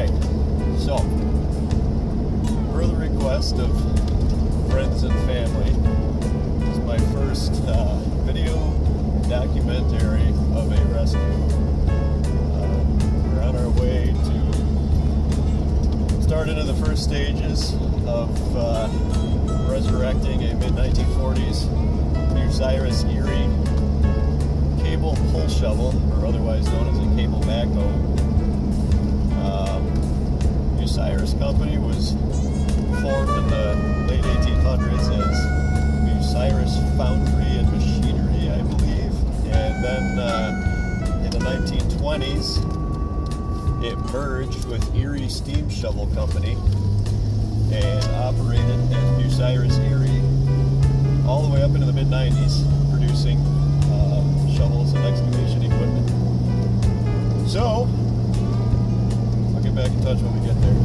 Okay, so per the request of friends and family, this is my first video documentary of a rescue. We're on our way to start into the first stages of resurrecting a mid-1940s Bucyrus Erie cable pull shovel, or otherwise known as a cable backhoe. Bucyrus Company was formed in the late 1800s as Bucyrus Foundry and Machinery, I believe, and then in the 1920s it merged with Erie Steam Shovel Company and operated as Bucyrus Erie all the way up into the mid-90s, producing shovels and excavation equipment. So I'll get back in touch when we get there.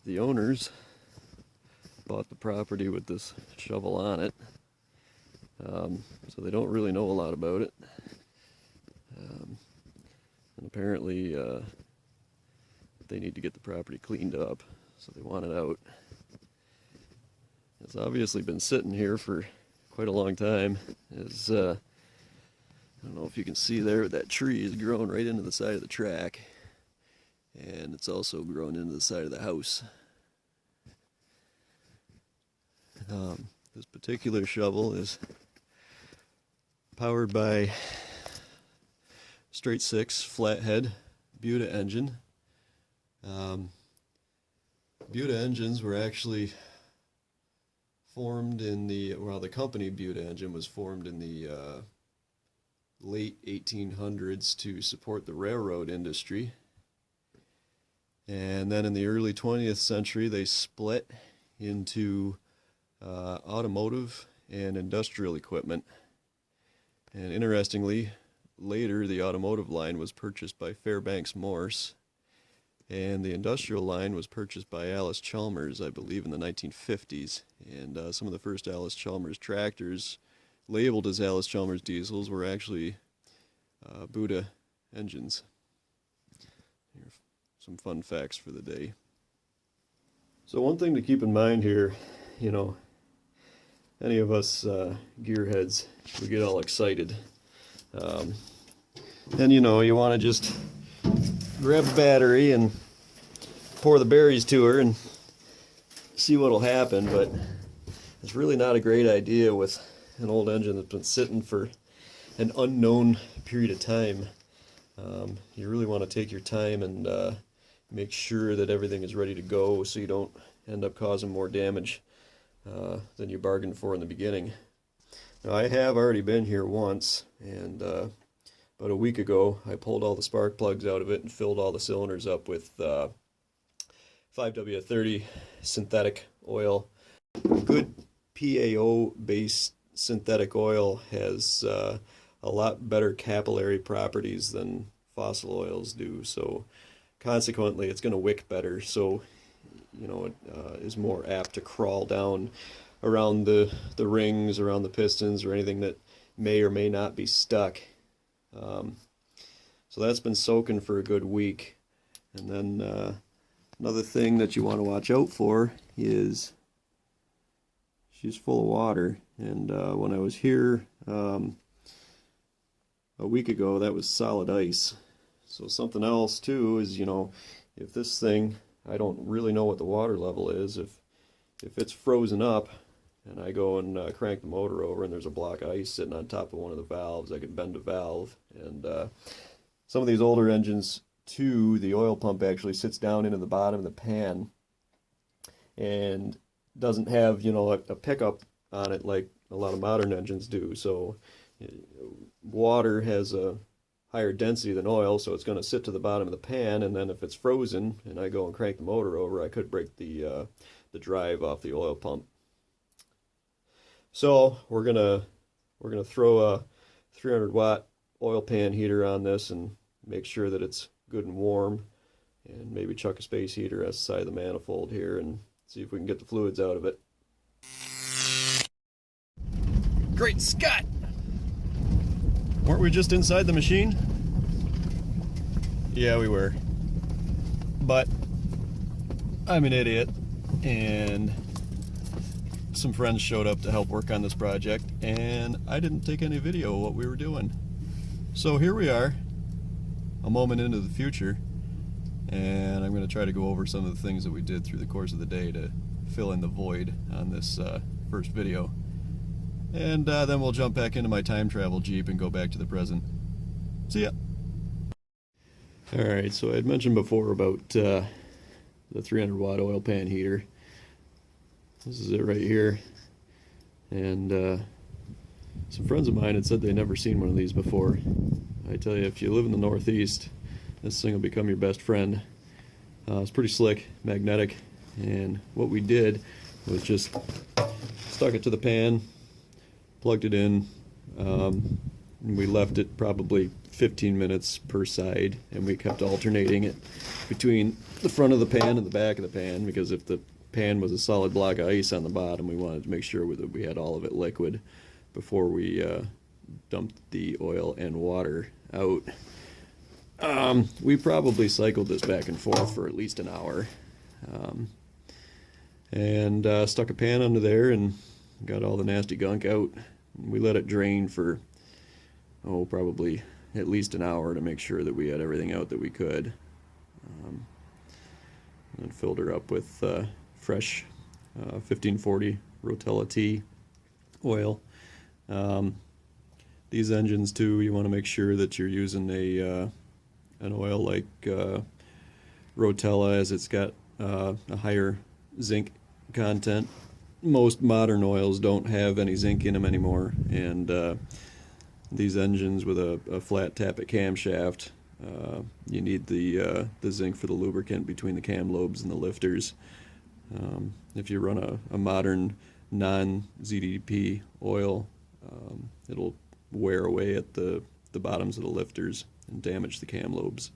The owners bought the property with this shovel on it, so they don't really know a lot about it. And apparently they need to get the property cleaned up, so they want it out. It's obviously been sitting here for quite a long time. As I don't know if you can see there, that tree is growing right into the side of the track, and it's also grown into the side of the house. This particular shovel is powered by straight six flathead Buda engine. Buda engines were actually formed in the, well, the company Buda engine was formed in the late 1800s to support the railroad industry. And then in the early 20th century they split into automotive and industrial equipment. And interestingly, later the automotive line was purchased by Fairbanks Morse, and the industrial line was purchased by Allis-Chalmers, I believe, in the 1950s. And some of the first Allis-Chalmers tractors labeled as Allis-Chalmers diesels were actually Buda engines. Here are some fun facts for the day. So one thing to keep in mind here, you know, any of us gearheads, we get all excited. And you know, you want to just grab a battery and pour the berries to her and see what'll happen, but it's really not a great idea with an old engine that's been sitting for an unknown period of time. You really want to take your time and make sure that everything is ready to go so you don't end up causing more damage than you bargained for in the beginning. Now, I have already been here once, and about a week ago I pulled all the spark plugs out of it and filled all the cylinders up with 5W30 synthetic oil. Good PAO based synthetic oil has a lot better capillary properties than fossil oils do. So consequently, it's going to wick better. So, it is more apt to crawl down around the rings, around the pistons, or anything that may or may not be stuck. So that's been soaking for a good week. And then another thing that you want to watch out for is she's full of water. And when I was here a week ago, that was solid ice. So something else too is, if this thing, I don't really know what the water level is. If it's frozen up and I go and crank the motor over and there's a block of ice sitting on top of one of the valves, I could bend a valve. And some of these older engines too, the oil pump actually sits down into the bottom of the pan and doesn't have, a pickup on it like a lot of modern engines do. So water has a higher density than oil, so it's going to sit to the bottom of the pan, and then if it's frozen and I go and crank the motor over, I could break the drive off the oil pump. So we're gonna throw a 300-watt oil pan heater on this and make sure that it's good and warm, and maybe chuck a space heater at the side of the manifold here and see if we can get the fluids out of it. Great Scott! Weren't we just inside the machine? Yeah, we were. But I'm an idiot, and some friends showed up to help work on this project, and I didn't take any video of what we were doing. So here we are, a moment into the future, and I'm going to try to go over some of the things that we did through the course of the day to fill in the void on this first video. And then we'll jump back into my time travel Jeep and go back to the present. See ya! Alright, so I had mentioned before about the 300-watt oil pan heater. This is it right here. And some friends of mine had said they'd never seen one of these before. I tell you, if you live in the Northeast, this thing will become your best friend. It's pretty slick, magnetic, and what we did was just stuck it to the pan, plugged it in, and we left it probably 15 minutes per side, and we kept alternating it between the front of the pan and the back of the pan, because if the pan was a solid block of ice on the bottom, we wanted to make sure that we had all of it liquid before we dumped the oil and water out. We probably cycled this back and forth for at least an hour, and stuck a pan under there and got all the nasty gunk out. We let it drain for probably at least an hour to make sure that we had everything out that we could, and filled her up with fresh 1540 Rotella T oil. These engines too, you want to make sure that you're using an oil like Rotella, as it's got a higher zinc content. Most modern oils don't have any zinc in them anymore, and these engines with a flat tappet camshaft, you need the zinc for the lubricant between the cam lobes and the lifters. If you run a modern non-ZDP oil, it'll wear away at the bottoms of the lifters and damage the cam lobes.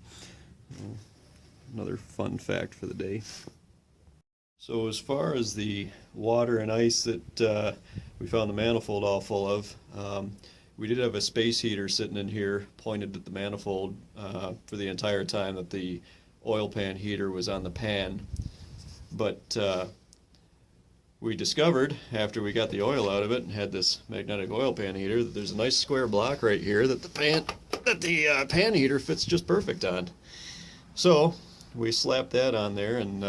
Another fun fact for the day. So as far as the water and ice that we found the manifold all full of, we did have a space heater sitting in here pointed at the manifold for the entire time that the oil pan heater was on the pan. But we discovered, after we got the oil out of it and had this magnetic oil pan heater, that there's a nice square block right here that the pan heater fits just perfect on. So we slapped that on there and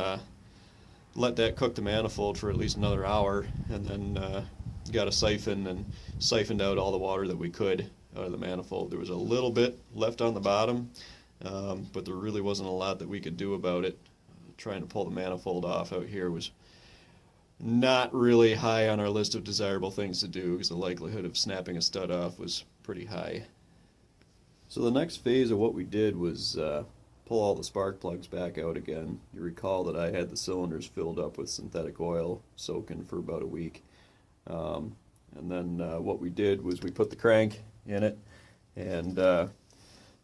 let that cook the manifold for at least another hour, and then got a siphon and siphoned out all the water that we could out of the manifold. There was a little bit left on the bottom, but there really wasn't a lot that we could do about it. Trying to pull the manifold off out here was not really high on our list of desirable things to do, because the likelihood of snapping a stud off was pretty high. So the next phase of what we did was pull all the spark plugs back out again. You recall that I had the cylinders filled up with synthetic oil soaking for about a week. And then what we did was we put the crank in it and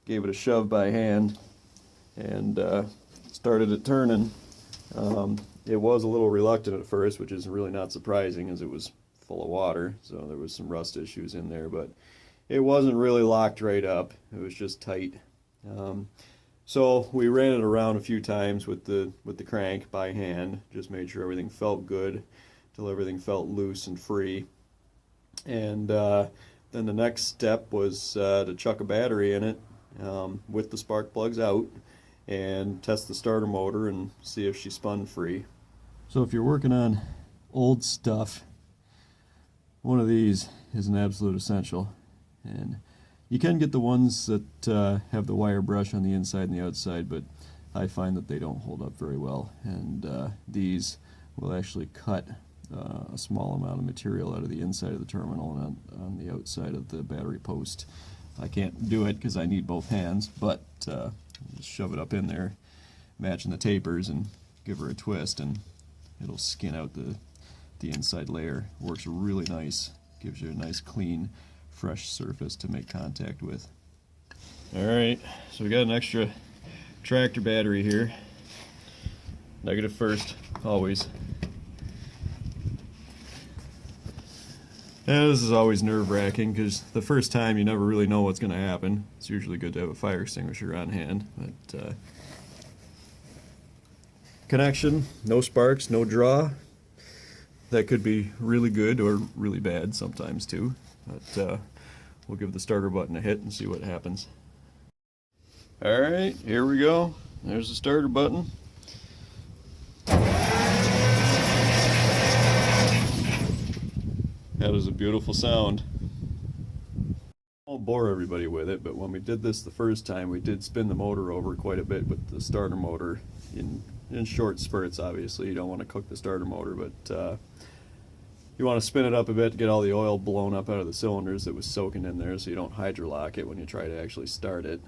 gave it a shove by hand and started it turning. It was a little reluctant at first, which is really not surprising as it was full of water, so there was some rust issues in there, but it wasn't really locked right up. It was just tight. So we ran it around a few times with the crank by hand, just made sure everything felt good till everything felt loose and free. And then the next step was to chuck a battery in it with the spark plugs out and test the starter motor and see if she spun free. So if you're working on old stuff, one of these is an absolute essential. And you can get the ones that have the wire brush on the inside and the outside, but I find that they don't hold up very well. And these will actually cut a small amount of material out of the inside of the terminal and on the outside of the battery post. I can't do it because I need both hands, but just shove it up in there, matching the tapers, and give her a twist, and it'll skin out the inside layer. Works really nice, gives you a nice clean fresh surface to make contact with. Alright, so we got an extra tractor battery here. Negative first, always. And this is always nerve-wracking because the first time you never really know what's going to happen. It's usually good to have a fire extinguisher on hand, but connection, no sparks, no draw. That could be really good or really bad sometimes too. But we'll give the starter button a hit and see what happens. Alright, here we go. There's the starter button. That is a beautiful sound. I won't bore everybody with it, but when we did this the first time, we did spin the motor over quite a bit with the starter motor in short spurts. Obviously, you don't want to cook the starter motor, but you want to spin it up a bit to get all the oil blown up out of the cylinders that was soaking in there, so you don't hydrolock it when you try to actually start it.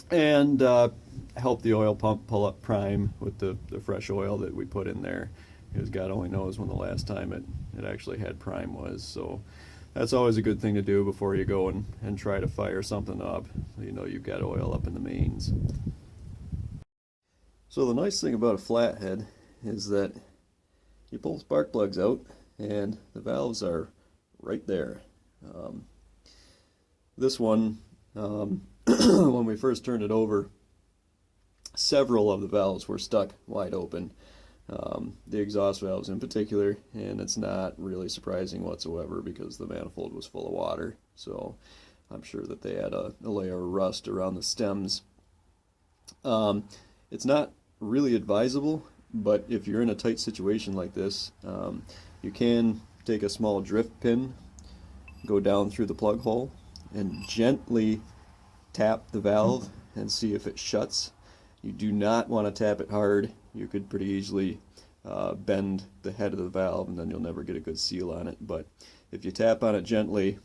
And help the oil pump pull up prime with the fresh oil that we put in there, because God only knows when the last time it actually had prime was. So that's always a good thing to do before you go and try to fire something up, so you know you've got oil up in the mains. So the nice thing about a flathead is that you pull the spark plugs out and the valves are right there. This one, when we first turned it over, several of the valves were stuck wide open. The exhaust valves in particular, and it's not really surprising whatsoever because the manifold was full of water. So I'm sure that they had a layer of rust around the stems. It's not really advisable, but if you're in a tight situation like this, you can take a small drift pin, go down through the plug hole, and gently tap the valve and see if it shuts. You do not want to tap it hard. You could pretty easily bend the head of the valve and then you'll never get a good seal on it. But if you tap on it gently,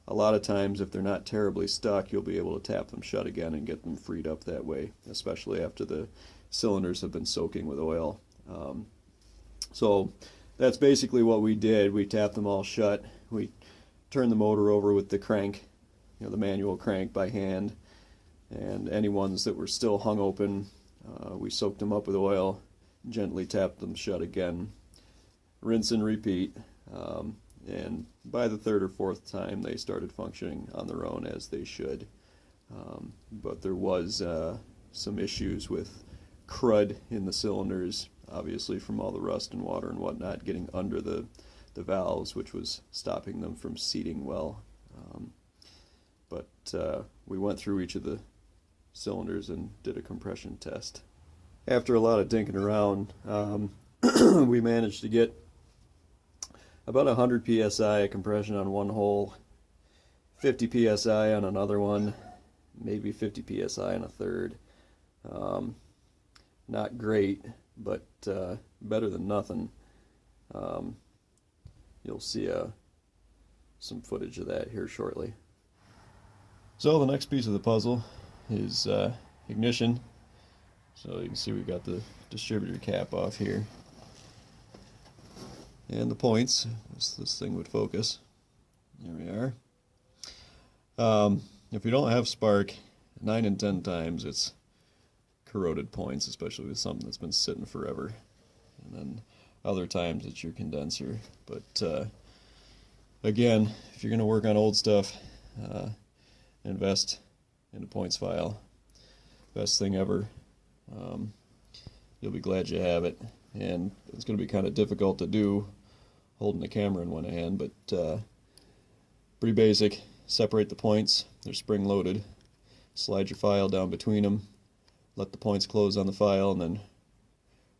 a lot of times if they're not terribly stuck, you'll be able to tap them shut again and get them freed up that way, especially after the cylinders have been soaking with oil. So that's basically what we did. We tapped them all shut. We turned the motor over with the crank, the manual crank by hand, and any ones that were still hung open, we soaked them up with oil, gently tapped them shut again, rinse and repeat, and by the third or fourth time they started functioning on their own as they should. But there was some issues with crud in the cylinders, obviously from all the rust and water and whatnot getting under the valves, which was stopping them from seating well. But we went through each of the cylinders and did a compression test. After a lot of dinking around, we managed to get about 100 psi compression on one hole, 50 psi on another one, maybe 50 psi on a third. Not great, but better than nothing. You'll see some footage of that here shortly. So the next piece of the puzzle is ignition. So you can see we've got the distributor cap off here. and the points. This thing would focus. There we are. If you don't have spark, 9 in 10 times it's corroded points, especially with something that's been sitting forever. And then other times it's your condenser. But again, if you're going to work on old stuff, invest in a points file. Best thing ever. You'll be glad you have it. And it's going to be kind of difficult to do holding the camera in one hand, but pretty basic. Separate the points. They're spring loaded. Slide your file down between them. Let the points close on the file, and then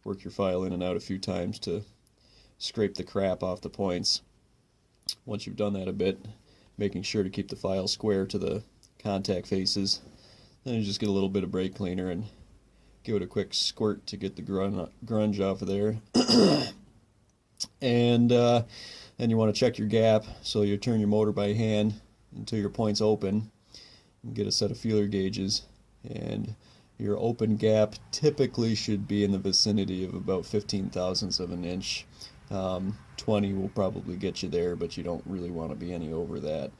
work your file in and out a few times to scrape the crap off the points. Once you've done that a bit, making sure to keep the file square to the contact faces, then you just get a little bit of brake cleaner and give it a quick squirt to get the grunge off of there. And then you want to check your gap, so you turn your motor by hand until your point's open and get a set of feeler gauges. And your open gap typically should be in the vicinity of about 15 thousandths of an inch. 20 will probably get you there, but you don't really want to be any over that.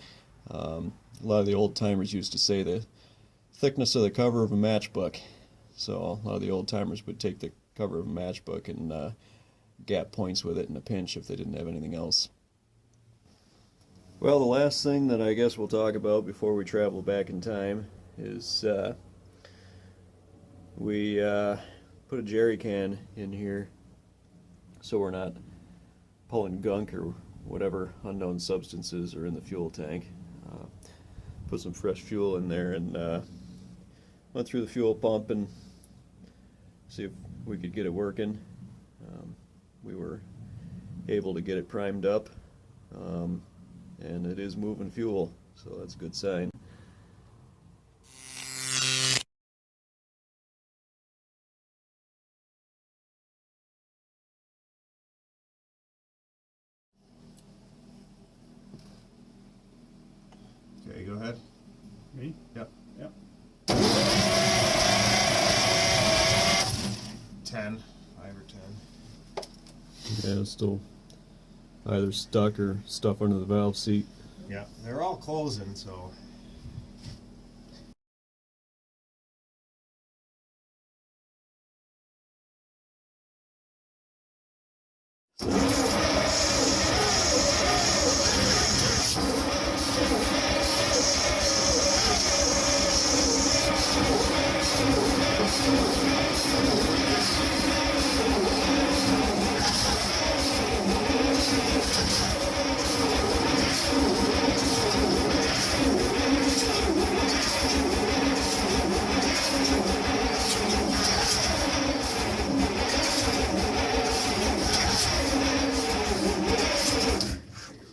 A lot of the old timers used to say the thickness of the cover of a matchbook. So a lot of the old timers would take the cover of a matchbook and gap points with it in a pinch if they didn't have anything else. Well, the last thing that I guess we'll talk about before we travel back in time is we put a jerry can in here so we're not pulling gunk or whatever unknown substances are in the fuel tank. Put some fresh fuel in there and went through the fuel pump and see if we could get it working. We were able to get it primed up, and it is moving fuel, so that's a good sign. Okay, go ahead. Me? Yep. Yep. 10. 5 or 10. Yeah, it's still either stuck or stuff under the valve seat. Yeah, they're all closing, so.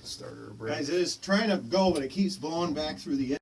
Starter or brake. Guys, it is trying to go, but it keeps blowing back through the